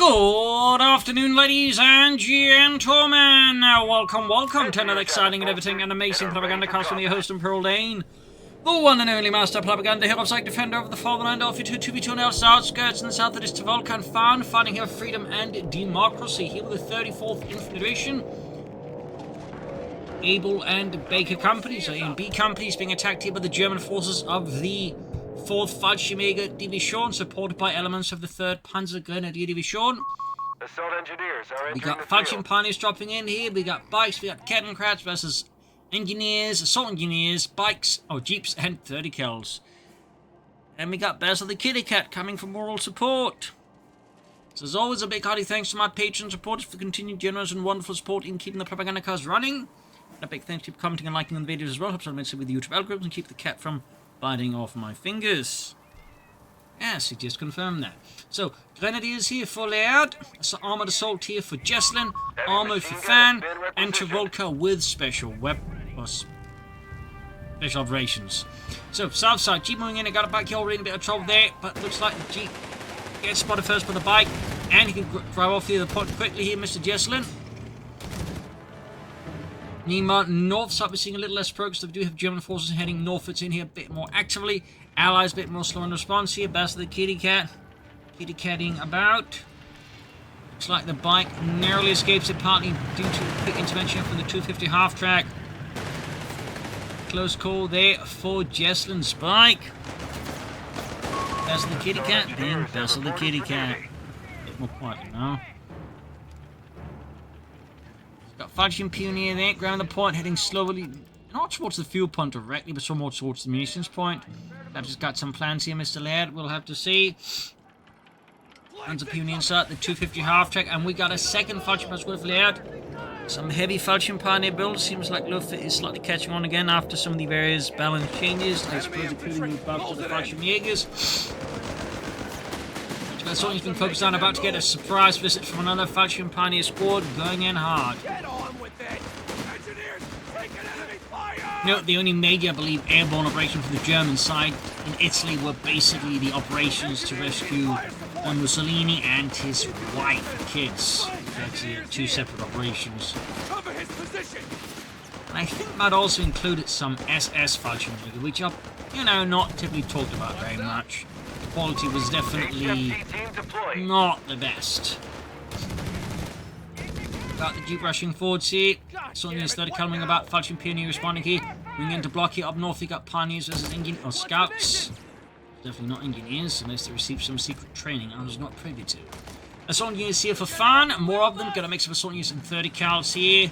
Good afternoon, ladies and gentlemen. Welcome to another exciting and everything and amazing Propagandacast from your host and Pearl Dane, the one and only master propaganda hero psych defender of the fatherland, Alpha 2 on Elst Outskirts in the south of this Trivolka and Phan, fighting here freedom and democracy, here with the 34th Infantry Division. Able and Baker companies, A and B companies, being attacked here by the German forces of the 4th Fallschirmjäger Division, supported by elements of the 3rd Panzer Grenadier Division. Assault engineers are We got Fallschirm pioneers dropping in here. We got bikes, we got Kettenkrats versus engineers, assault engineers, bikes, jeeps, and 30 kills. And we got Basil the Kitty Cat coming for moral support. So as always, a big hearty thanks to my patron supporters for continued generous and wonderful support in keeping the Propagandacast running. And a big thanks to commenting and liking on the videos as well. Helps out immensely with the YouTube algorithms and keep the cat from biting off my fingers. Yes, it just confirmed that. So, Grenadiers here for Leiarde, Armoured Assault here for Jesulin, Armoured for Phan, and Trivolka with special operations. So, south side, Jeep moving in, I got a bike here already in a bit of trouble there, but looks like the Jeep gets spotted first by the bike, and he can drive off the other point quickly here, Mr. Jesulin. Meanwhile, north side we're seeing a little less progress. We do have German forces heading northwards in here a bit more actively. Allies a bit more slow in response here. Basil the Kitty Cat. Kitty catting about. Looks like the bike narrowly escapes it, partly due to quick intervention from the 250 half-track. Close call there for Jesulin's bike. Basil the Kitty Cat being Basil the Kitty Cat. A bit more quietly now. Got Fallschirm Pioneer there, ground the point, heading slowly, not towards the fuel point directly, but somewhat towards the munitions point. I've just got some plans here, Mr. Leiarde, we'll have to see. Panzer Pioneer inside the 250 half-track, and we got a second Fallschirm as well for Leiarde. Some heavy Fallschirm Pioneer builds, seems like Luftwaffe is slightly catching on again after some of the various balance changes. I suppose including the buffs of the Fallschirmjägers. That's all he's been focused on, about to get a surprise visit from another Fallschirm Pioneer squad, going in hard. Note, the only major, I believe, airborne operation for the German side in Italy were basically the operations to rescue Mussolini and his wife and kids. Actually, two separate operations. And I think that also included some SS Fallschirmjäger, which are, not typically talked about very much. Quality was definitely not the best. Got the Jeep rushing forwards here. Sonia's 30 coming about. Fallschirm Pioneer responding here. Moving into block here up north. We got Pioneers versus Scouts. Definitely not engineers unless they received some secret training I was not privy to. Assault units here for Phan. More of them. Got a mix of assault units and 30 cals here.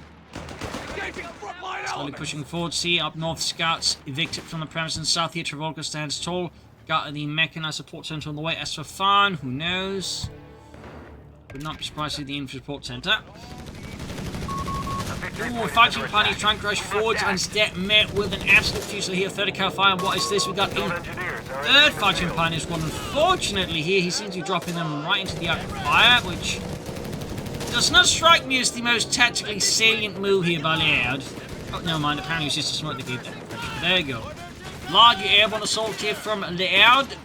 Slowly pushing forwards here. Up north, Scouts evicted from the premises. South here, Trivolka stands tall. Got the mechanized support center on the way. As for Phan, who knows? Would not be surprised to see the infantry support center. Ooh, Fallschirm Pioneers trying to rush forwards and instead met with an absolute fusillade here. 30 cal fire. And what is this? We got the 3rd Fallschirm Pioneer squad. Unfortunately, here he seems to be dropping them right into the arc fire, which does not strike me as the most tactically salient move here by Leiarde. Oh, never mind. Apparently, it's just a smoke that gave that impression. There you go. Large airborne assault here from Leiarde.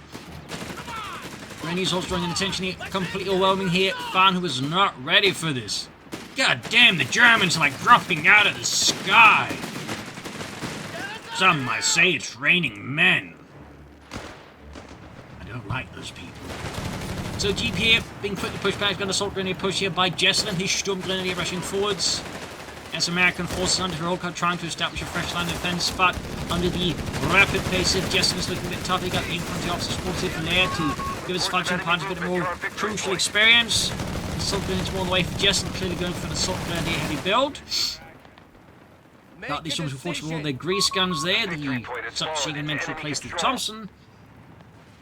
Grenadiers also drawing attention here. Completely overwhelming here. Phan, who is not ready for this. God damn, the Germans are like dropping out of the sky. Some might say it's raining men. I don't like those people. So Jeep here, being quickly pushed back. Got an assault grenadier push here by Jesulin. His Sturm Grenadier rushing forwards. As American forces under Trivolka trying to establish a fresh line of defense, but under the rapid pace of Jesulin's looking a bit tough. He got the infantry officer supported from there to give his Fallschirm Pioneers a bit more crucial experience. Assault grenadiers more on the way for Jesulin, clearly going for an assault grenadier heavy build. Got these Storms unfortunately with all their grease guns there. The subsequent meant to replace the Thompson.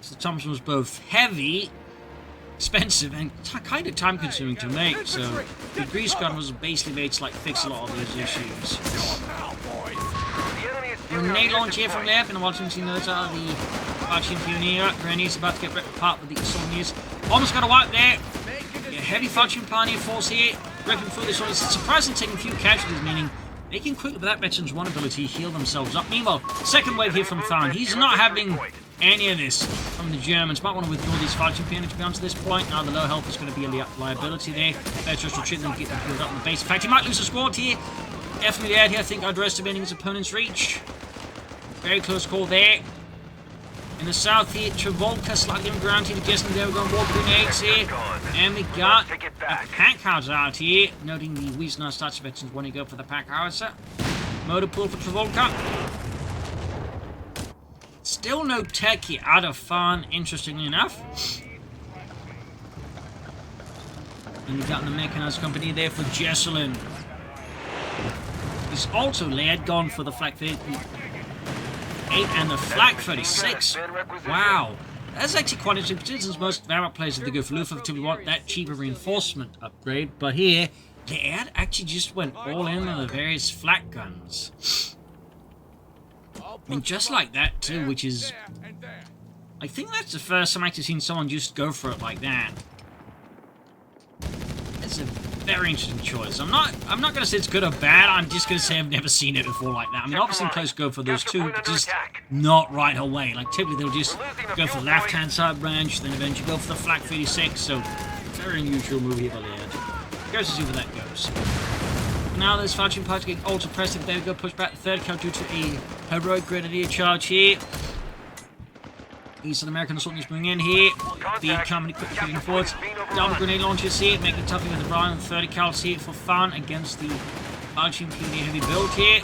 So the Thompson was both heavy, expensive, and kind of time consuming to make, so the grease gun was basically made to fix a lot of those issues. Grenade launch here from there, been watching those are the Fallschirm Pioneer. Grenadiers about to get ripped apart with the assault. Almost got a wipe there. Yeah, heavy Fallschirm Pioneer force here, ripping through this one. It's surprisingly taking a few casualties, meaning they can quickly, with that veteran's one ability, heal themselves up. Meanwhile, second wave here from Phan. He's not having any of this from the Germans. Might want to withdraw these fighting pieces to be on to this point. Now the low health is going to be a liability there. Let's just retreat them, get them killed up on the base. In fact, he might lose a squad here. Definitely Leiarde here, I think, underestimating his opponent's reach. Very close call there. In the south here, Trivolka slightly on ground here to Jesulin. There we go, more grenades here. And we got a pack howitzer out here. Noting the Wiesner starts veterans want to go for the pack howitzer. Motor pool for Trivolka. Still no tech here out of Phan, interestingly enough. And we got the mechanized company there for Jesulin. He's also Leiarde gone for the Flak 38 and the Flak 36. Wow. That's actually quite interesting since most Varrock players, if they go for Luftwaffe, typically want that cheaper reinforcement upgrade. But here, Leiarde actually just went all in on the various flak guns. I mean, just like that too, which is... I think that's the first time I've actually seen someone just go for it like that. It's a very interesting choice. I'm not going to say it's good or bad. I'm just going to say I've never seen it before like that. I mean, obviously close go for those two, but just not right away. Like, typically they'll just go for the left-hand side branch, then eventually go for the Flak 36. So, very unusual move here by Leiarde. Goes to see where that goes. Now this faction party getting ultra pressive. There we go, push back the third count due to a heroic grenadier charge here. Eastern American assault is going in here. The company quickly forwards. Double grenade launchers here, making it tougher with the Brian. 30 cals here for Phan against the Belgian PD heavy build here.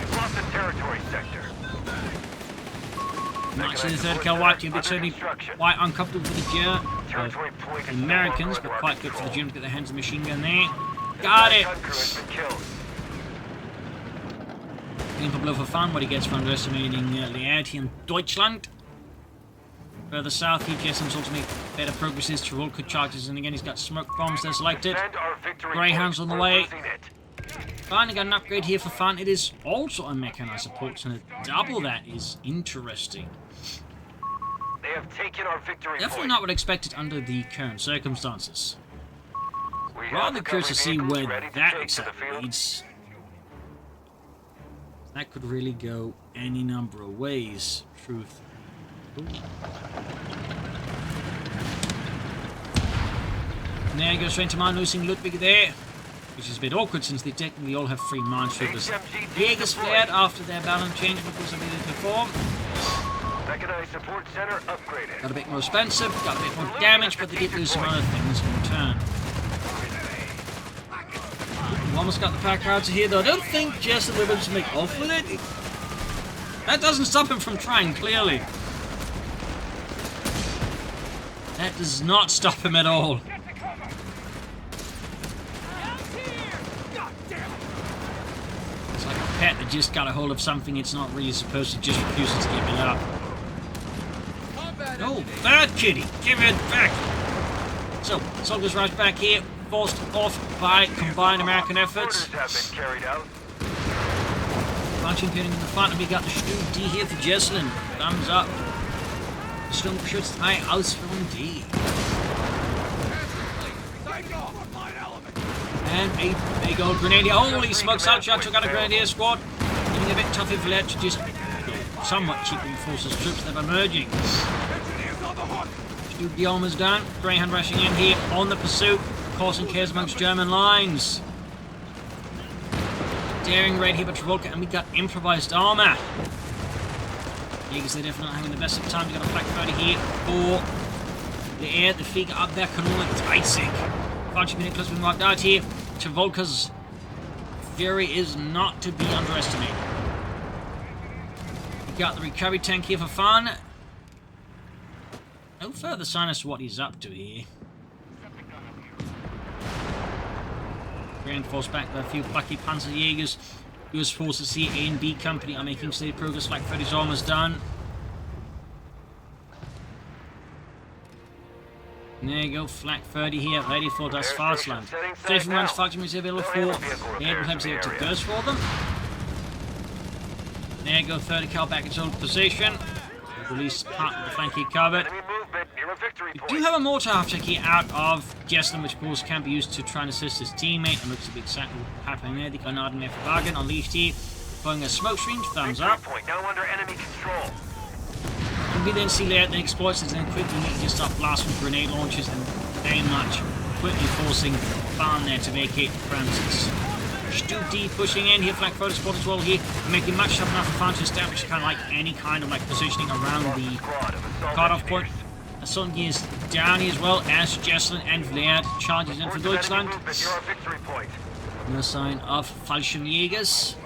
Might see the third cal wiped here, but certainly quite uncomfortable for the Americans, but quite good for the Germans to get their hands on the machine gun there. Got it! Painful blow for Phan, what he gets for underestimating Leiarde here in Deutschland. Further south, he gets himself to make better progresses. Trivolka charges, and again he's got smoke bombs there selected. Greyhounds on the way. Finally got an upgrade here for Phan. It is also a mechanized support, so double that is interesting. They have taken our victory Definitely not what I expected under the current circumstances. Rather curious to see where that exactly leads. That could really go any number of ways. Truth. Ooh. And there he goes straight to mine, losing Ludwig there, which is a bit awkward since they technically all have free minesweepers. Jaegers flared after their balance change because of it before. Mechanized support center upgraded. Got a bit more expensive, got a bit more damage, but they did lose some other things in return. We almost got the pack howitzer here, though. I don't think Jesulin will be able to make off with it. That doesn't stop him from trying, clearly. That does not stop him at all. It's like a pet that just got a hold of something it's not really supposed to, just refuses to give it up. No, bad kitty, give it back. So, soldiers rush back here, forced off by combined American efforts. Launching pinning in the front, and we got the Stu D here for Jesulin. Thumbs up. Sturmgeschütz Ausführung D. And a big old grenadier. Holy smokes, Outshot took out a grenadier squad. Getting a bit tough if Leiarde to just somewhat cheaply reinforce his troops that are emerging. Stu D almost down. Greyhound rushing in here on the pursuit, causing chaos amongst German lines. Daring raid here by Trivolka, and we got improvised armor. Jaegers, they're definitely not having the best of time. We got a Flak 30 here for the air. The Flieger up there, Kanone 30. 5 minutes close, been wiped out here. Trivolka's fury is not to be underestimated. We got the recovery tank here for Phan. No further sign as to what he's up to here. Reinforced back by a few plucky Panzerjägers. US forces here, A and B company are making steady progress. Flak 30's almost done. And there you go, Flak 30 here, ready for Das Vaterland. 31's faction is available for the able to to burst for them. There you go, 30 cal back in its old position. Release part of the flanking covered. We do have a mortar after here out of Jesulin, which of course can be used to try and assist his teammate. And looks to be exactly what's happening there. The Granaden there for Wagen unleashed here, throwing a smoke screen. Thumbs up. Now under enemy control. We then see Leiarde then exploits it and quickly need to stop blasting with grenade launchers and very much quickly forcing Phan there to vacate the premises. Stoop D pushing in here, flank photo spot as well here, making much tough enough for Phan to establish kind of like any kind of like positioning around the cutoff point. Assault gears down here as well as Jesulin and Leiarde charges in for Deutschland. No sign of Fallschirmjägers.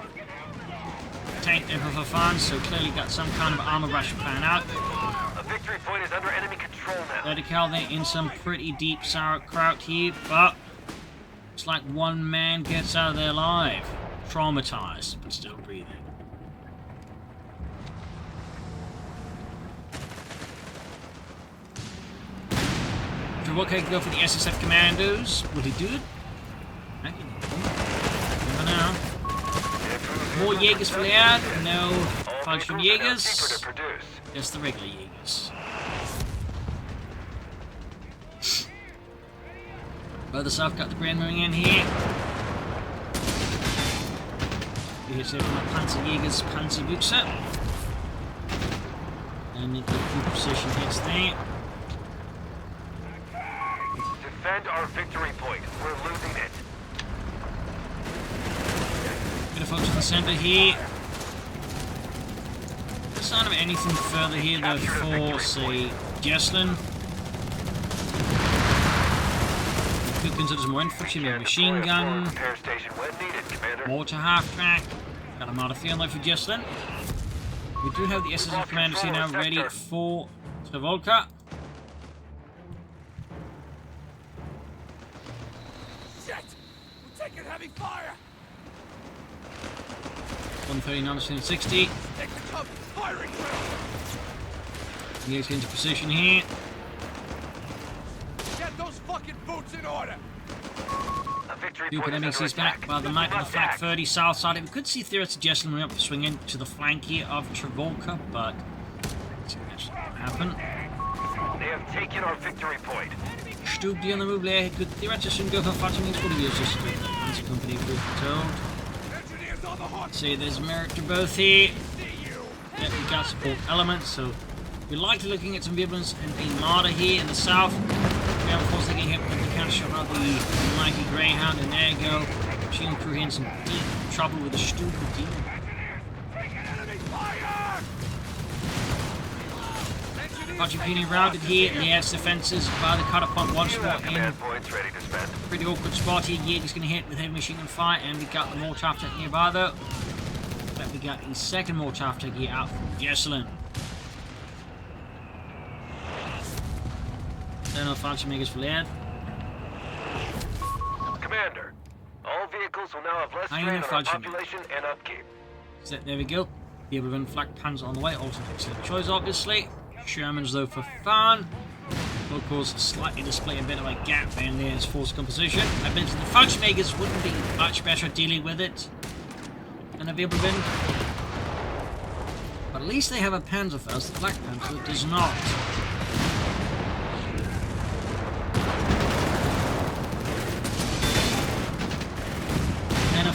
Tank there for Phan, so clearly got some kind of armor rush plan out. A victory point is under enemy control now. DAK there in some pretty deep sauerkraut here, but it's like one man gets out of there alive. Traumatized, but still breathing. Trivolka can go for the SSF commandos. Will he do it? I don't know. More Jaegers for Leiarde. No Fallschirmjägers. Just the regular Jaegers. Further south, got the Grand moving in here. Here's my Panzerjägers, Panzerbuchse. And the good position hits there. Defend our victory point. We're losing it. Bit of focus on the center here. No sign of anything further here though for, say, Jesulin. Could consider some more infantry, maybe machine gun. Mortar half track. Got him out of field though for Jesulin. We do have the SSF commanders here now ready for Trivolka. Shit! We're taking heavy fire! 139 to 60. Take the cover! Firing drill! He's into position here. Get those fucking boots in order! Duke and MXC's back by the night on the flank 30 south side. We could see theoretically Jesulin went up to swing into the flank here of Trivolka, but it's actually not happen. They have taken our victory point. Stoop D on the move there. He could theoretically go for fighting his body just a fancy company if we're told. See, there's merit to both here. Yep, we got support elements, so we're likely looking at some Vibrance and a Marder here in the south. We have, of course, they get hit with the counter shot of the mighty Greyhound, and there you go. Machine crew here in some deep trouble with the stupid D. Argentina routed here. Leiarde's defenses by the cutter point once more in. Pretty awkward spot here. Jaeger's going to hit with heavy machine gun fire, and we got the mortar attack nearby though. But we got a second mortar attack here out from Jesulin. No Fallschirmjägers for Leiarde. Commander, all vehicles will now have less strain on our population and upkeep. So there we go. Be able to run flak Panzer on the way. Also an excellent choice, obviously. Shermans though for Phan. Will of course slightly display a bit of a gap in their force composition. I bet the Fallschirmjägers wouldn't be much better dealing with it than the Wirbelwind. But at least they have a Panzerfaust. The Black Panther does not.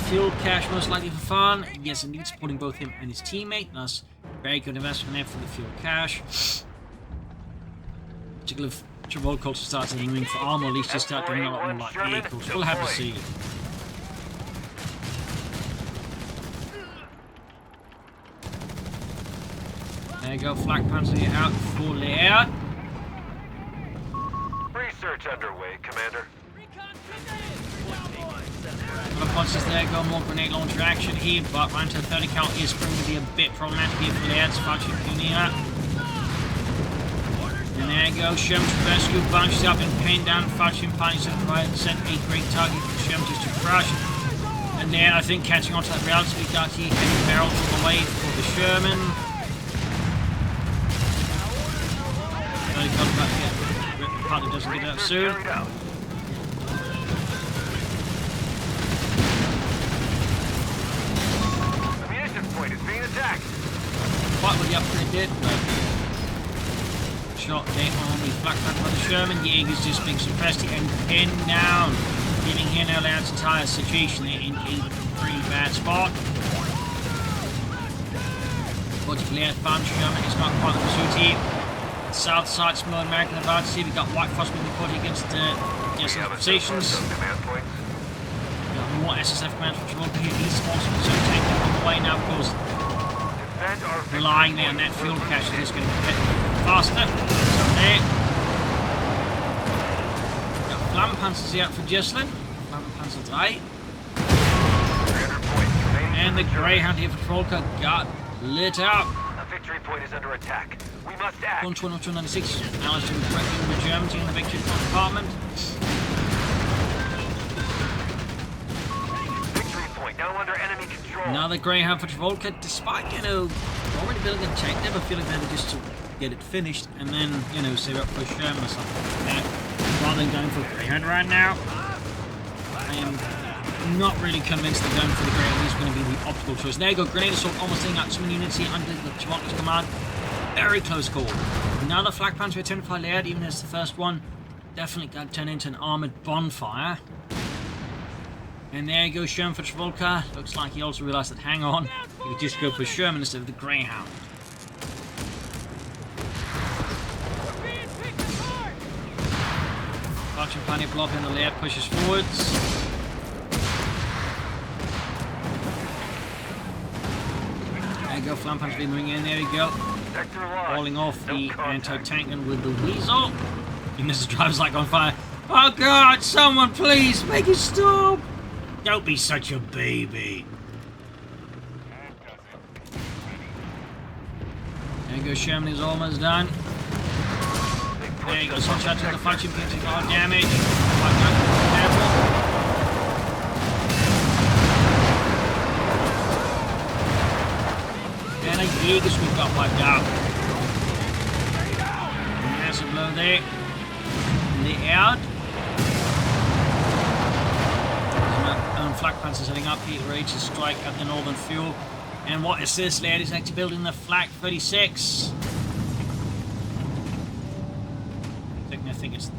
Fuel cache most likely for Phan. Yes, indeed, supporting both him and his teammate. That's very good investment there for the fuel cache. Particularly if Trivolka also starts aiming for armor, at least to start doing a lot more light vehicles. We'll have to see. There you go, Flak Panzer here out for Leiarde. Research underway, Commander. Punches there, go more grenade launcher action here, but round to 30 cal is going to be a bit problematic here for Leiarde's Fallschirm Pioneer. And there you go, Sherman to rescue, bunches up and pinned down Fallschirm Pioneer, sent a great target for Sherman just to crush. And then I think catching onto that relatively dirty heavy barrel all the way for the Sherman. Really comes back here, the partner doesn't get out soon. Quite what the upgrade did, but shot there on the Black Panther by the Sherman. Jaeger's just being suppressed and pinned down, giving him Leiarde's entire situation there in a pretty bad spot. Fortunately, Phan Sherman is not quite the pursuit here. South side, small American advance here. We've got White Frost moving forward against Jesulin's positions. We've got more SSF commands from Trivolka here. East also taking on the way now, of course. Relying there on that fuel cache is going to get faster. So there. We've got Flammenpanzers here for Jesulin. Flammenpanzer 3. And the Greyhound here for Trivolka got lit up. A victory point is under attack. We must act. 121-296. Allies doing correctly with Germany in the victory compartment. Victory point now under enemy control. Another Greyhound for Trivolka, despite, already building a tank, never feeling better just to get it finished and then, save up for Sherman or something like that. Rather than going for Greyhound right now, I am not really convinced that going for the Greyhound is going to be the optimal choice. There you go, Grenade Assault almost taking out some units here under the Trivolka's command. Very close call. Another Flak Panzer Intensifying Leiarde, even as the first one, definitely got turned into an armoured bonfire. And there you go, Sherman for Trivolka. Looks like he also realised that, hang on, he could just go for Sherman instead of the Greyhound. Archer plenty of block and the Leiarde pushes forwards. There you go, Flampan's been moving in, there we go. Falling off the anti-tank gun with the Weasel. And this driver's like on fire. Oh god, someone please make it stop! Don't be such a baby. There you go, Sherman is almost done. There you go, some shots to the function, taking a lot of damage. Careful. And a Jaeger sweep got wiped out. Massive blow there. Leiarde. Flak Panzers heading up here, ready to strike at the northern fuel. And what is this? Leiarde is actually building the Flak 36. I think it's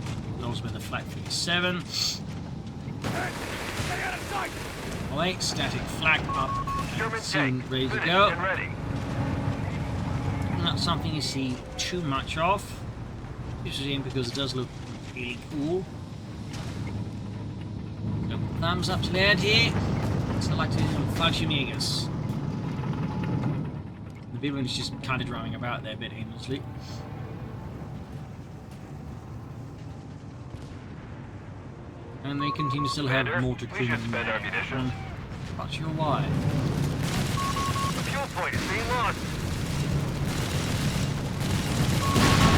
also been the Flak 37. Oh wait, static Flak up soon, ready to go. Not something you see too much of. This is in because it does look really cool. So, thumbs up to Leiarde here. So I like to do some Fallschirmjägers. The big one is just kind of drumming about there a bit aimlessly. And they continue to still have mortar crew in there. Not sure why. The fuel point is being lost.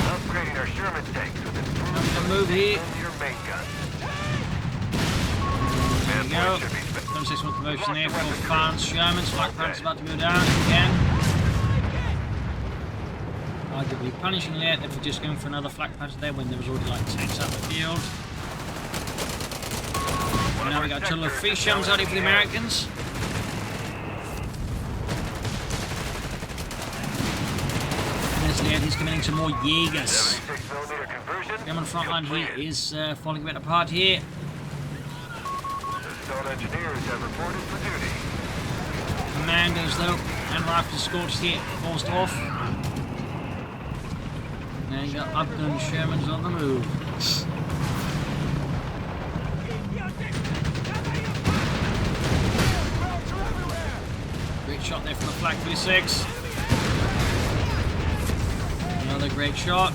Upgrading our Sherman tanks with improved move here. your main gun. There we go. 26-1 promotion there for Phan Sherman's. Flak Panzer's about to go down again. Arguably punishing Leiarde for just going for another Flak Panzer there when there was already like tanks out in the field. And now we got a total of 3 Shermans out here for the Americans. He's committing to more Jaegers. German front line here is falling a bit apart here. Engineers have reported for duty. Commandos though, and rifle scorched here, forced off. Now you got upgun Shermans on the move. Great shot there from the Flak 36. Another great shot.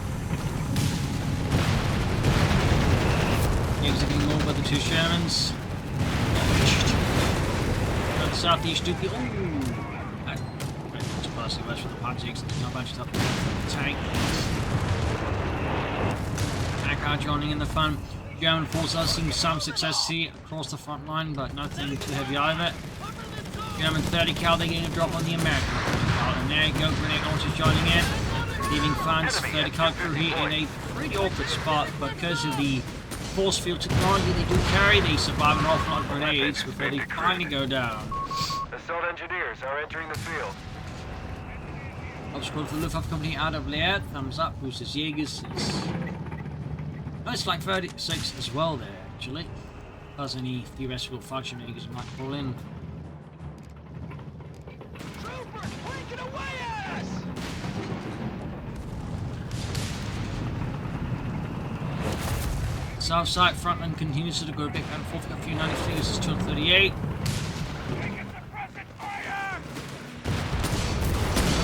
Exiting more by the 2 Shermans. Got the southeast Dookie. Ooh! That's personally worse for the Panzers. Not bunched up the tank. DAK joining in the fun. German force does seem some success here across the front line, but nothing too heavy either. German 30 cal, they're getting a drop on the American. And there you go, grenade launchers joining in. Leaving Phan's 30 cal crew here in a pretty awkward spot, but because of the force field technology they do carry, they survive an awful lot of grenades before they finally go down. Assault engineers are entering the field. Obstacle for the Luftwaffe company out of Leiarde. Thumbs up, boosters Jaegers. It's like 36 as well there, actually. Plus any theoretical Fallschirmjägers might pull in. Troopers, break it away, ass! south side, Frontline continues to go a bit back and forth. Got a few 93s, this is 238.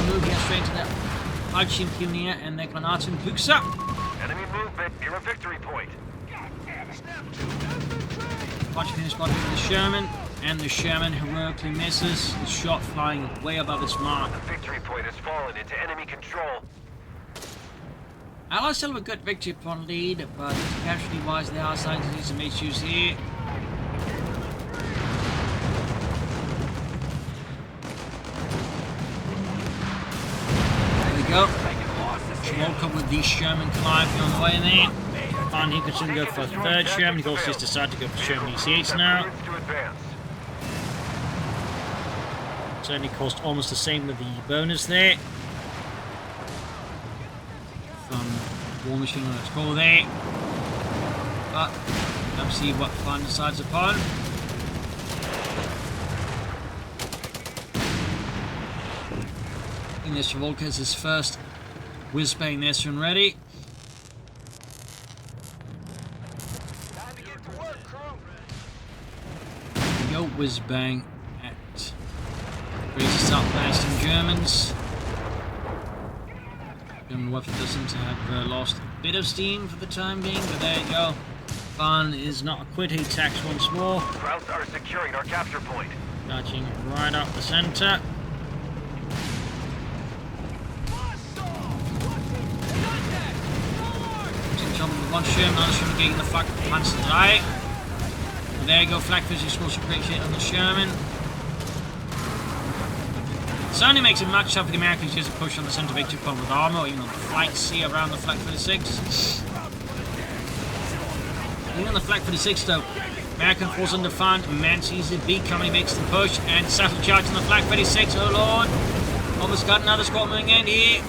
Move here straight to that Archim Pioneer and their Granaten Buxa. Enemy movement near a victory point. Archim spotted with the Sherman, and the Sherman heroically misses. The shot flying way above its mark. The victory point has fallen into enemy control. Allies still have a good victory point lead, but casualty-wise, they are starting to see some issues here. There we go. Trivolka with the Sherman climbing on the way there. Phan, he could soon go for a third Sherman. He also just decided to go for Sherman EC8s now. Certainly cost almost the same with the bonus there. War machine, let's go there. But let's see what Phan decides upon. I think this Trivolka is his first whiz-bang there soon ready. Time to get to work, crew. There we go, whiz-bang at Crazy Southwestern Germans. German weapon does seem to have lost a bit of steam for the time being, but there you go. Phan is not a quitter, he attacks once more. Krauts are securing our capture point. Charging right up the center. With one Sherman, another Sherman getting the flak Panzer 3. And there you go, flak fishing scores a great hit on the Sherman. Certainly makes it much tougher for the Americans just to push on the center victory point with armor, even on the flight C around the flak 36. Even on the flak 36 though, American falls under Phan, man sees the beat coming, makes the push, and settle charge on the flak 36, oh lord! Almost got another squad moving in here.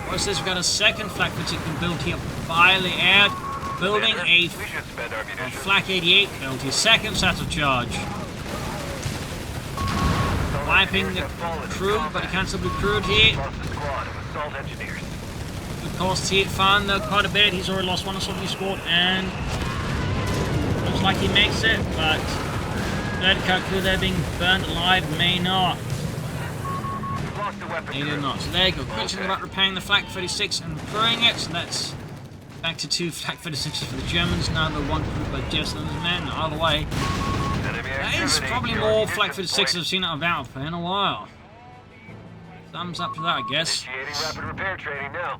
What's this? We've got a second flak 36 been built here by Leiarde, building a flak 88 built his second settle charge. Wiping the crew, but he can't still be crewed here. Good cost here, Phan though quite a bit. He's already lost one assault in his squad, and looks like he makes it, but third crew there being burnt alive may not. They did not. So there you go. Question about repairing the flak 36 and crewing it. So that's back to 2 flak 36s for the Germans. Now the one crewed by Jesulin's men. Either way, that is probably more flak 36s I've seen out of Battle in a while. Thumbs up to that, I guess. Initiating rapid repair training now.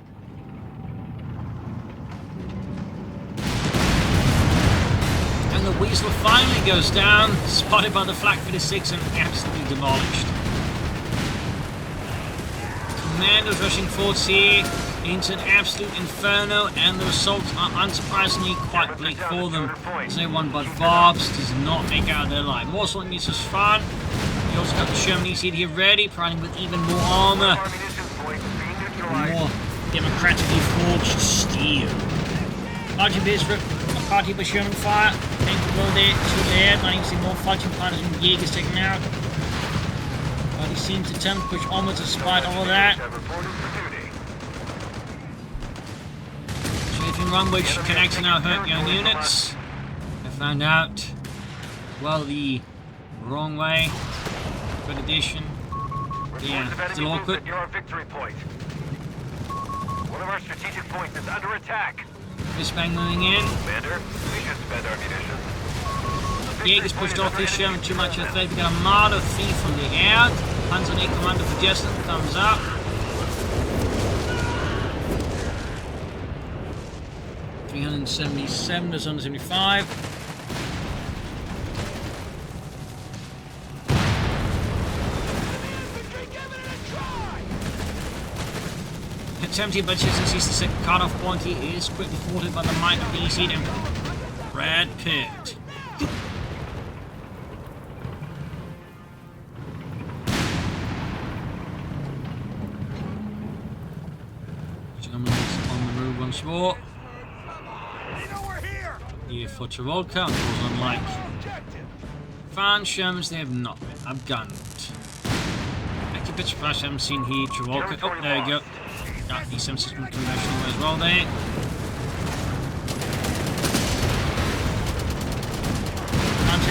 And the Weasel finally goes down, spotted by the flak 36 and absolutely demolished. Commandos rushing forwards here into an absolute inferno, and the assaults are unsurprisingly quite bleak for them. There's no one but Barbs does not make out of their life. More assault means is Phan. He also got the Sherman EC here ready, providing with even more armor. More democratically forged steel. Larger base for a party by Sherman fire. Tank to go there to there. Not even see more fighting fighters and Jaegers taken out. But he seems determined to push onwards despite all of that. Chafing run which connects now hurt young units. I found out, well, the wrong way. Good addition. Yeah, still awkward. One of our strategic points is under attack. Whiz-bang moving in. Commander, we should spend our munitions. Jaegers pushed off this Sherman too much of the threat. We got a Marder thief from the air. Panzer 8 commander for Jesulin, thumbs up. $377, there's 175. Attempting by Jesulin sees the second cut-off point. He is quickly thwarted by the might of the EC and Brad Pitt. Germans on the move once more. Here for Trivolka, of course, unlike Phan, Shermans, they have not been outgunned. Actually, a bit surprised I haven't seen here Trivolka. Oh, there you go. Got the 7 system conventional as well there.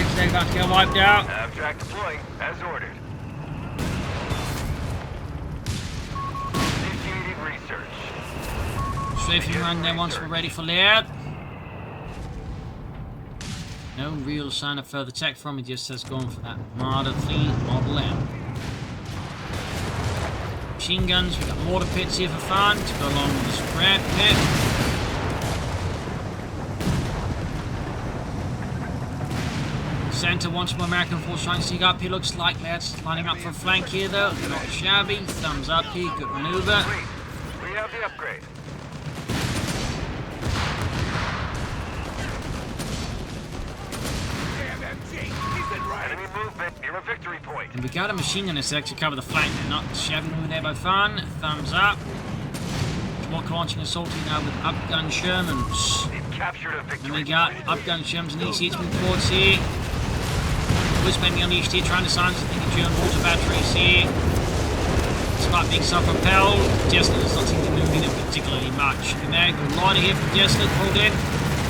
6, they're about to get wiped out. Abstract deploying, as ordered. Initiating research. Strafing run there once we're ready for Leiarde. No real sign of further tech from it, just says going for that Model fleet, Model M. Machine guns, we got mortar pits here for Phan to go along with the spread pit. Center, once more American force trying to sneak up here. Looks like Leiarde's lining up for a flank here though. Not shabby. Thumbs up here. Good maneuver. We have the upgrade. Enemy movement near a victory point. And we got a machine gunner to actually cover the flank there. Not shabby move there by Phan. Thumbs up. Trivolka launching assault here now with upgun Shermans. They've captured a victory And we got upgun Shermans and ECH moving towards here. Whispering on each here, trying to silence the German water batteries here. Despite being self-propelled, Jesulin does not seem to be moving it particularly much. And there goes Leiarde here from Jesulin, pulled in,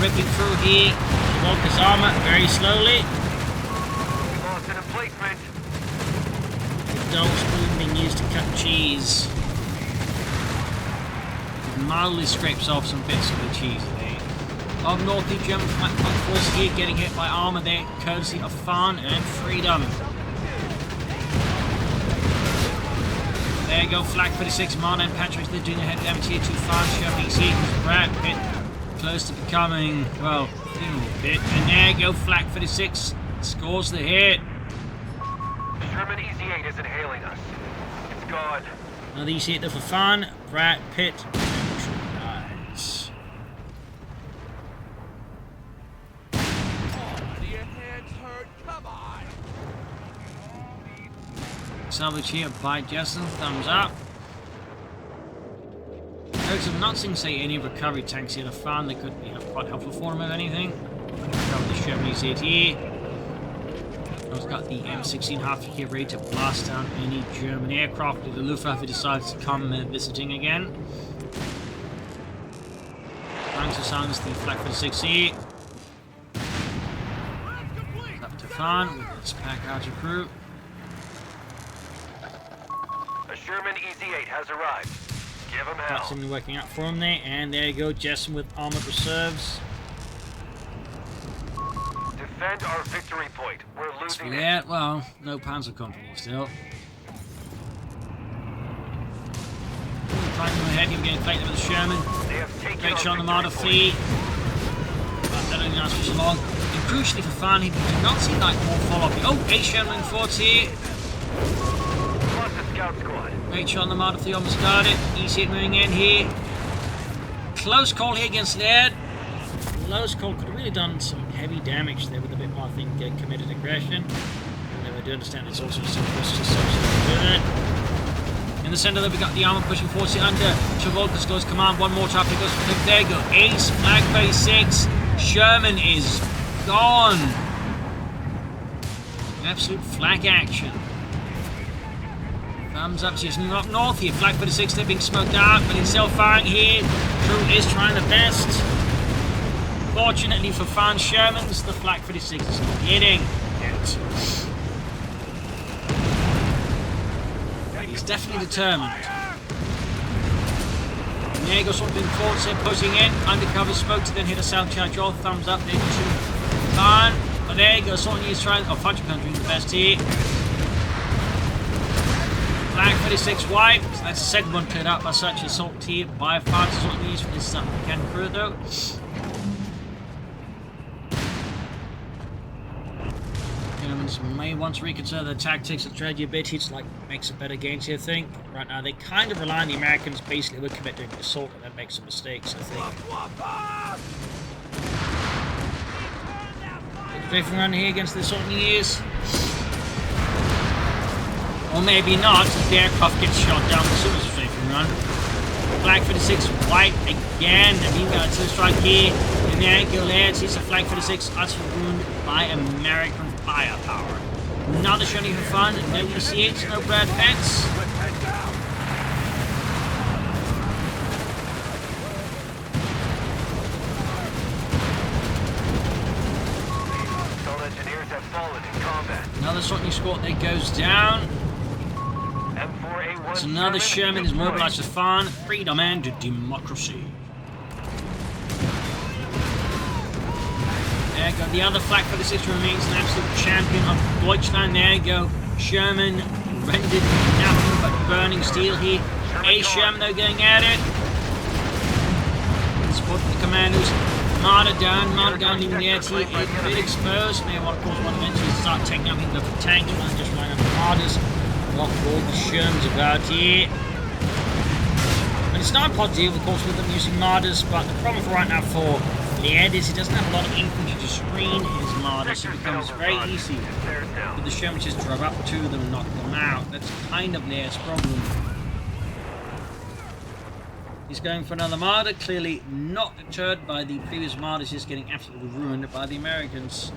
ripping through here. Trivolka's armor very slowly. We lost an emplacement. The dull spoon being used to cut cheese. It mildly scrapes off some bits of the cheese there. Up north, the German flank force here getting hit by armor there, courtesy of Phan and Freedom. There you go, Flak 36, Mana and Patrick, they're doing ahead damage here to Phan, shoving his Brad Pitt close to becoming, well, thin a little bit. And there you go, Flak 36 scores the hit. Sherman EZ8 is inhaling us. It's gone. Another EZ hit there for Phan, Brad Pitt. Nice. Salvage here by Jesulin, thumbs up. Notice I'm not seeing, say, any recovery tanks here to Phan. They could be quite helpful for him, if anything. Recover the Sherman's here. I've got the M16 half here ready to blast down any German aircraft if the Luftwaffe decides to come visiting again. Trying to silence the Flak 46 here. Up to Phan with its pack archer crew. A Sherman EZ8 has arrived. Give him hell. That's something working out for him there. And there you go, Jesulin with armored reserves. Defend our victory point. We're losing it. Yeah, well, no Panzer Company still. Trying to go ahead, you're getting flanked with the Sherman. They have taken Great our shot on the victory Marder point. fleet. But that only lasts for so long. And crucially for Phan, he did not see like more follow-up. Oh, 8 Sherman forts here. Plus the scout squad. Great shot on the Marder fleet, almost got it. Easy moving in here. Close call here against Leiarde. Close call, could have really done some heavy damage there with a bit more, I think, committed aggression. And I do understand it's also some risks associated with it. In the center there we got the armor pushing forward here under Trivolka's close command. One more trap that goes for him. There you go. Ace, Flag 36. Sherman is gone. Absolute flak action. Thumbs up, she's moving up north here. Flag 36, they're being smoked out, but it's self-firing here. Crew is trying the best. Fortunately for Phan Shermans, the Flak 46 is not hitting it. He's definitely determined. And there goes something forward, so pushing in. Undercover smoke to then hit a sound charge. All thumbs up there to Phan. But there you go, something he's trying. Oh, Fudge Country the best here. Flag 36 wiped. So that's the second one cleared up by such assault here by Phan. This is what we use for this can crew though. May want to reconsider their tactics and strategy a bit. It's like make some better gains here, I think. Right now, they kind of rely on the Americans basically would commit during the assault and then make some mistakes, I think. Strafing run here against the assault years. Or maybe not, if the aircraft gets shot down as soon as the strafing run. Flag 46 white again. And we've got a two-strike here. And there you go, Leiarde sees a Flag 46 utterly wounded by American firepower. Another showing for Phan. No ECH, no Brad Pets. Assault engineers have Another shot squad that goes down. It's another Sherman is mobilized to Phan. Freedom and democracy. There you go. The other flak for the system remains an absolute champion of Deutschland. There you go. Sherman rendered nothing but burning steel here. A Sherman though going at it. Support the commandos. Marder down leaving the air T a bit exposed. May want to cause one eventually start taking up into the tanks rather than just running up the Marders. What all the Shermans about here. And it's not a pod deal, of course, with them using Marders, but the problem for right now for Leiarde is he doesn't have a lot of infantry to screen his Marders, so it becomes very easy for the Shermans just drive up to them and knock them out. That's kind of Leiarde's problem. He's going for another Marder, clearly not deterred by the previous Marders just getting absolutely ruined by the Americans.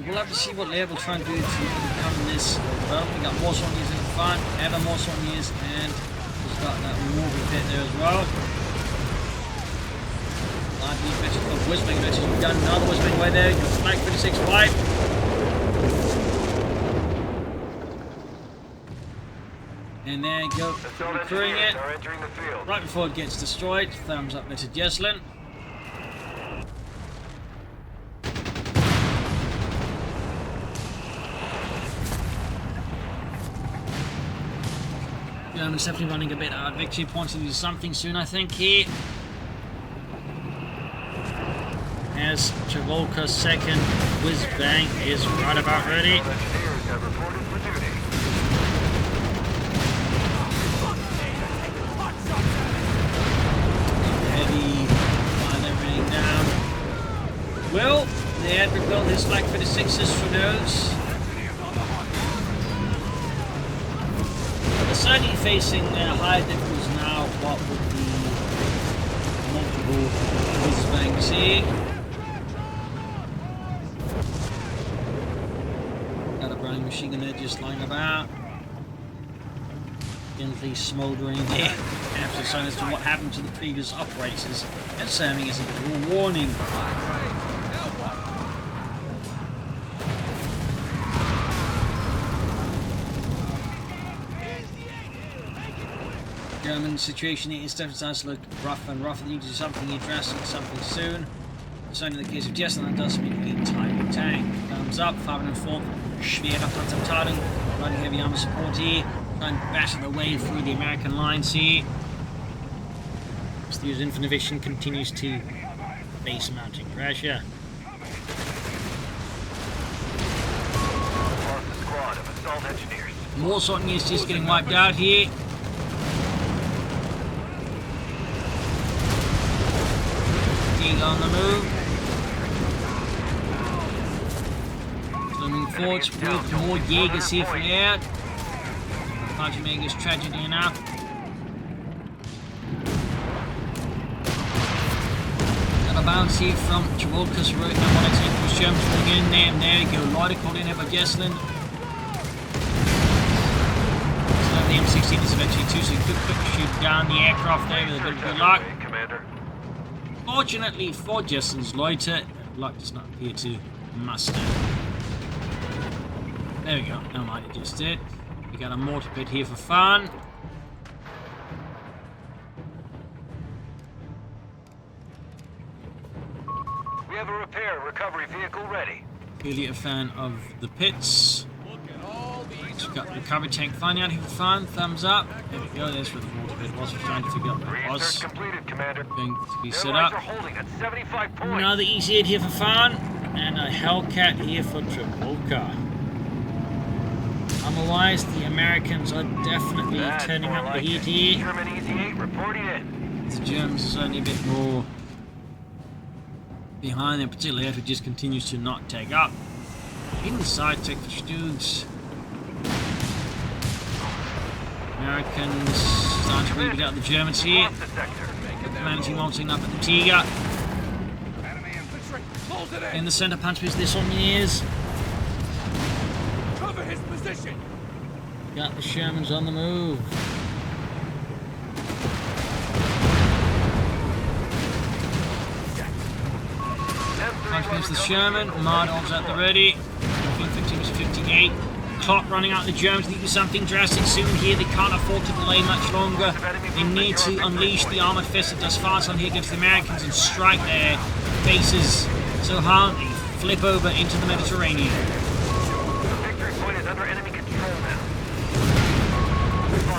We'll have to see what Leiarde will try and do to overcome this. Well, we got more Sauniers in the front, ever more Sauniers, and we'll start that moving bit there as well. Live defense of Whispering matches. We've done another Whispering way there. You're flag 36 wide. And there you go, recruiting it. Right before it gets destroyed. Thumbs up there to Jesulin. Germans definitely running a bit out of victory points to do something soon, I think, here. As Trivolka's second whiz bang is right about ready. Heavy fire everything down. Well, they had rebuilt his Flak 36s for those. Certainly facing high difficulties now, what would be multiple whiz bangs here. Got a burning machine gun there just lying about. Gently smouldering there. Absolute sign as to what happened to the previous operators, and serving as a warning. German situation here is definitely starting to look rough and rough. They need to do something drastic, something soon. It's only the case of Jesulin does mean a tiny tank. Thumbs up, 504. Schwerer Panzerabteilung, running heavy armor support here, trying to bash their way through the American lines here. As the infantry division continues to face mounting pressure. More Sauniers just getting wiped out here. On the move. Swimming forwards with more Jaegers here for air. Punching Jaegers tragedy enough. Got a bounce here from Trivolka's route. Now one attack for Sherman's pulling in there, and there you go. Leiarde called in there by Jesulin. So the M16 is eventually too, so he could shoot down the aircraft there with a bit of good luck. Fortunately for Jesulin's Leiarde, luck does not appear to muster. There we go, no mind, it just did. We got a mortar pit here for Phan. We have a repair and recovery vehicle ready. Clearly a fan of the pits. We've got the recovery tank finally out here for Phan. Thumbs up. There we go, there's where the mortar pit was. We're trying to figure out what it was. Completed, Commander. Going to be set up. At 75 points. Another easy hit here for Phan. And a Hellcat here for Trivolka. Otherwise, the Americans are definitely turning up the heat here. German Easy 8 reporting in. The Germans are certainly a bit more behind them, particularly if it just continues to not take up. Inside tech for Stugs. Americans starting to really beat out the Germans here. Managing launching up at the Tiger. In the center punch with this on the ears. Cover his position. Got the Shermans on the move. Punch the Sherman. Mardov's at the ready. 15 was 58. Clock running out. The Germans need to do something drastic soon here. They can't afford to delay much longer. They need to unleash the armored fist that does fast on here against the Americans and strike their bases so hard they flip over into the Mediterranean. Victory point is under enemy control now.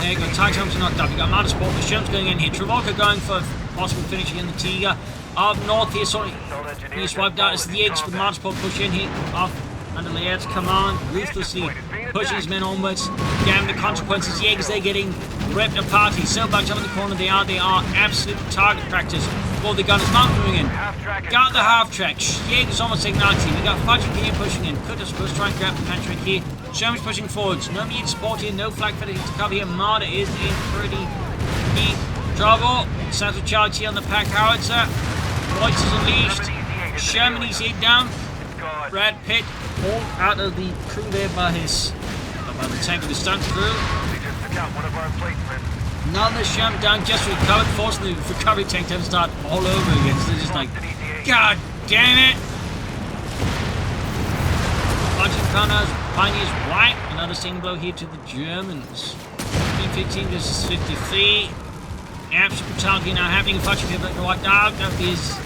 There you go. Titans are knocked up. You got Motorsport. The Sherman's going in here. Trivolka going for a possible finish again. The Tiger. Up north here. Sorry. He's wiped out as the Eggs with Motorsport push in here. Off under Leiarde's command. Ruthlessly pushing his men onwards. Damn the consequences. Jaegers, they're getting ripped apart. He's so backed up in the corner. They are absolute target practice for the gunners. Mount moving in. Got the half track. Jaegers almost igniting. We got Fudging here pushing in. Could have supposed to try and grab the Patrick here. Sherman's pushing forwards. No need support here. No flag fitting to cover here. Marder is in pretty deep trouble. Central charge here on the pack howitzer. Lloyds is unleashed. Sherman is hit down. Brad Pitt all out of the crew there by the tank of the stunt crew. Another Sherman down, just recovered, forcing the recovery tank to start all over again. So they're just like, God damn it! Pioneers white. Another single blow here to the Germans. 15 versus 53. Absolute brutality now happening. Fudging here, but wiped out. That is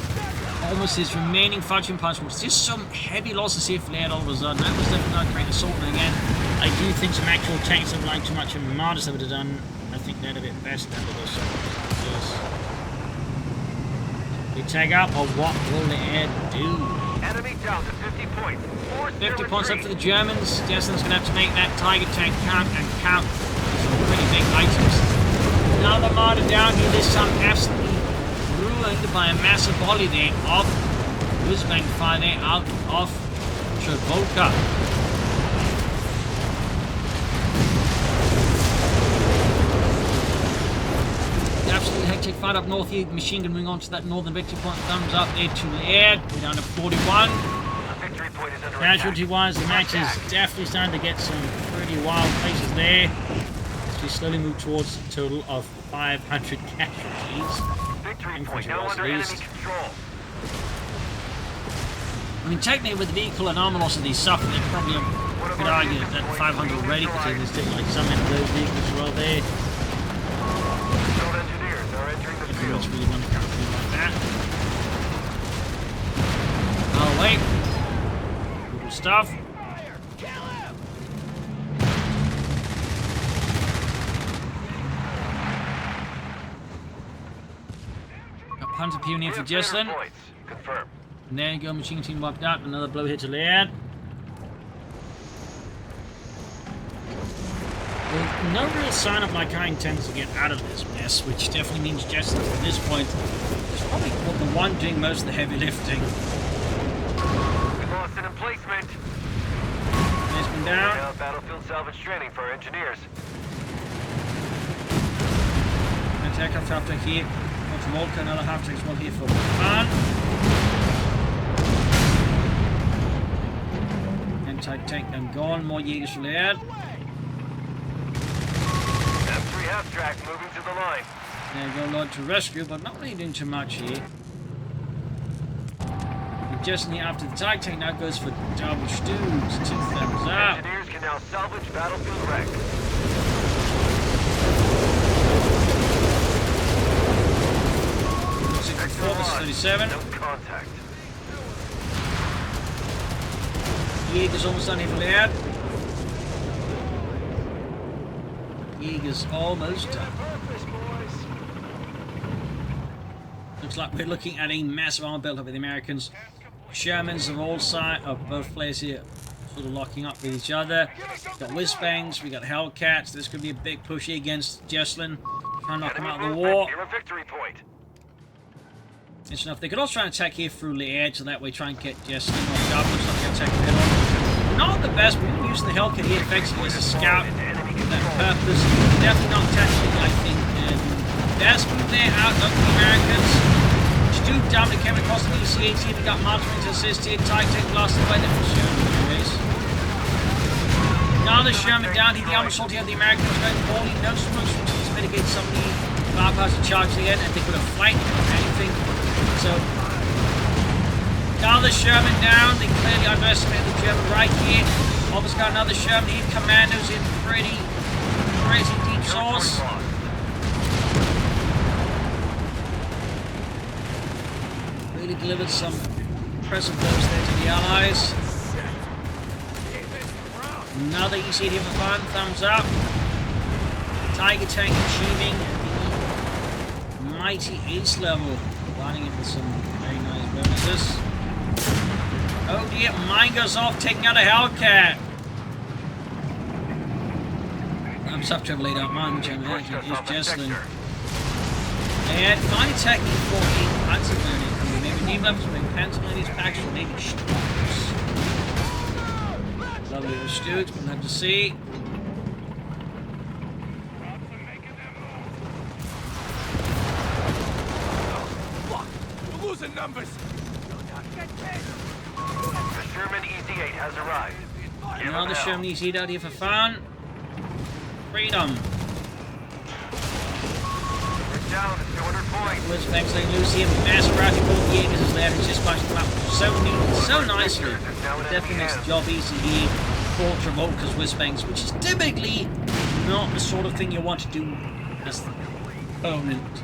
almost his remaining Fudging punch. Just some heavy losses here for Leiarde all of a sudden. That was definitely not a great assault. And again, I do think some actual tanks have lied too much and Martyrs would have done. I think they'd have been best out of those. They tag up, or what will Leiarde do? Enemy down to 50 points. 50 points up for the Germans. Jesulin's going to have to make that Tiger tank count and count. Some pretty big items. Another Martyr down here. This time absolutely ruined by a massive volley there of whiz-bang fire there out of Trivolka. Absolutely hectic fight up north here. Machine gun moving on to that northern victory point. Thumbs up there to Leiarde. We're down to 41. Casualty-wise, the match is definitely starting to get some pretty wild places there. As we slowly move towards a total of 500 casualties. Victory point now under enemy control. I mean, technically with the vehicle and armor loss of these suffered, they probably could argue that 500 already, because there's still like some of those vehicles as well there. Engineers are entering the field. That's really going to count like that. Oh wait. Good stuff. Hunter Pioneer for Jesulin. Confirmed. And there you go, machine team wiped out. Another blow hit to Leiarde. Well, no real sign of like how he intends to get out of this mess, which definitely means Jesulin at this point is probably the one doing most of the heavy lifting. We lost an emplacement. He's been down. Now battlefield salvage training for our engineers. Attack after here. Trivolka, another half tank as well here for Phan. Anti-tank and gone. More Jaegers for Leiarde. M3 half track moving to the line. There you go, Lord to rescue, but not really doing too much here. Just after the TIE tank now goes for double stews. 2 thumbs up. Engineers can now salvage battlefield wreck. 37. No contact. Jaeger's almost done here for Leiarde. Jaeger's almost done. Looks like we're looking at a massive armor build up with the Americans. Shermans of all sides of both players here sort of locking up with each other. We've got Whizbangs, we got Hellcats. This could be a big push here against Jesulin. Trying to knock him out of the war. Near a victory point. It's enough. They could also try and attack here through Leiarde, so that way try and get Jesulin knocked up. Looks like they're attacking head on. Not the best, but we're using the Hellcat here effectively as a scout for that purpose. Definitely not tactically, I think. And best move there out of the Americans. Stu down to came across the DC-8 here. We got Martin to assist here. TIE tank blasted by the Sherman anyways. Now the Sherman down here. The armor assault here of the Americans going poorly. No smokes from to mitigate some of the firepower to charge the end, and they could have flanked or anything. So, Another Sherman down. They clearly underestimated the German right here. Almost got another Sherman. These commandos in pretty deep sauce. Really delivered some impressive blows there to the Allies. Another easy hit for Phan. Thumbs up. Tiger tank achieving the mighty ace level. Lining it with some very nice bonuses. Oh dear, mine goes off, taking out a Hellcat. I'm sub-triple out mine, which I'm imagine is Jesulin. And fine attacking for a panzer burning. Maybe new levels with panzer burning packs or maybe Stuarts. Lovely little Stuarts, we'll have to see. We're losing numbers. The Sherman EZ-8 has arrived. Another Sherman EZ-8 out here for Phan. Freedom. We're down to 200 points. With thanks to Lucy and massive routing both Jaegers is there. He's just punched them up so neat, so nicely. It definitely makes the job easy here for Trivolka's whizbangs, which is typically not the sort of thing you want to do as the opponent.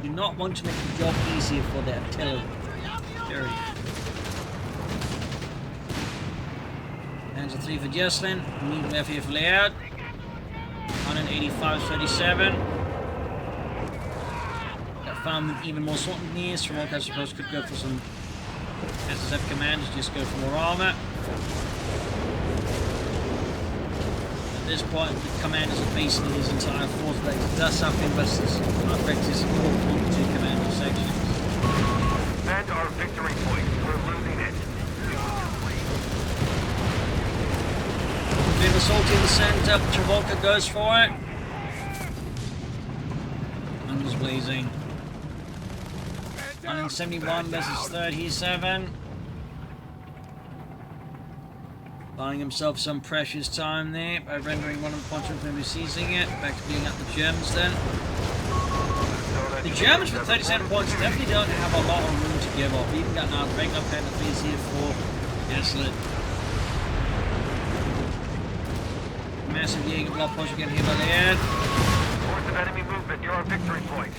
You do not want to make the job easier for the artillery. Period. Panzer 3 for Jesulin. Medium left here for Leiarde. 185-37. Got Phan with even more Swanton-nears. Trivolka, I suppose, could go for some SSF commanders, just go for more armor. At this point, the commanders are basically his entire force, but it does something but affect his core 42 commander sections. Defend our victory point. We're losing it. Bit of assault in the center. Trivolka goes for it. Guns blazing. 171 versus 37. Buying himself some precious time there by rendering one of the punches and seizing it. Back to being at the Germans then. The Germans with 37 points definitely don't have a lot of room to give up. Even got now regular penalties here for Jesulin. Massive Jaeger blood push again here by Leiarde. Reports of enemy movement near our victory point.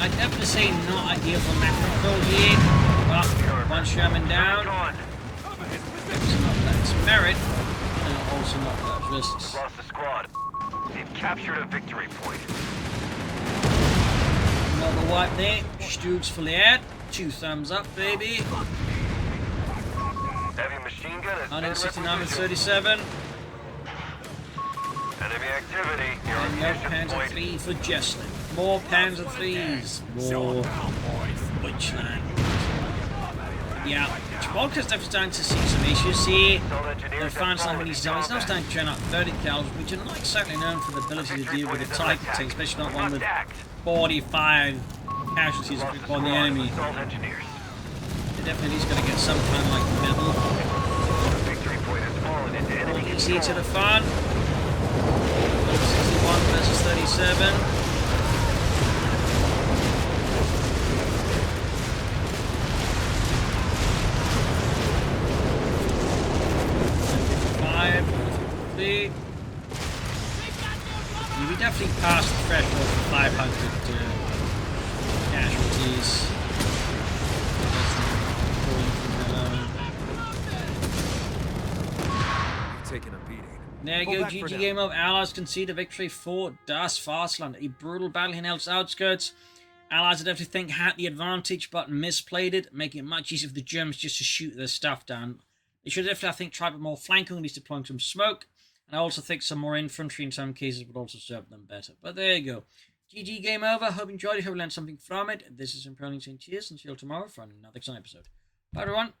I'd definitely say not ideal for map control here. But one Sherman down. Obviously not without merit, and also not without risks. Lost the squad. They've captured a victory point. Another wipe there. Stoogs for Leiarde. 2 thumbs up, baby. Heavy machine gun is 169 and 37. Enemy activity near our And no munitions Panzer point. 3 for Jesulin. More Panzer 3s. More Deutschland. Yeah, Trivolka's definitely starting to see some issues here. They'll find some when he's now starting to churn out 30 cals, which are not exactly known for the ability to deal with a Tiger tank, especially not one with 45 casualties on the enemy. They're definitely going to get some kind of like medal. Victory point has fallen into enemy You can see to control. the Phan. 61 versus 37. We definitely passed the threshold for 500 casualties. Taking a beating. There you go, GG game of Allies concede a victory for Das Vaterland. A brutal battle in Elst Outskirts. Allies, I definitely think, had the advantage, but misplayed it, making it much easier for the Germans just to shoot their stuff down. They should definitely, I think, try with more flanking, at least deploying some smoke. And I also think some more infantry in some cases would also serve them better. But there you go. GG game over. Hope you enjoyed it. Hope you learned something from it. This is Imperial St. Cheers, and see you all tomorrow for another exciting episode. Bye, everyone.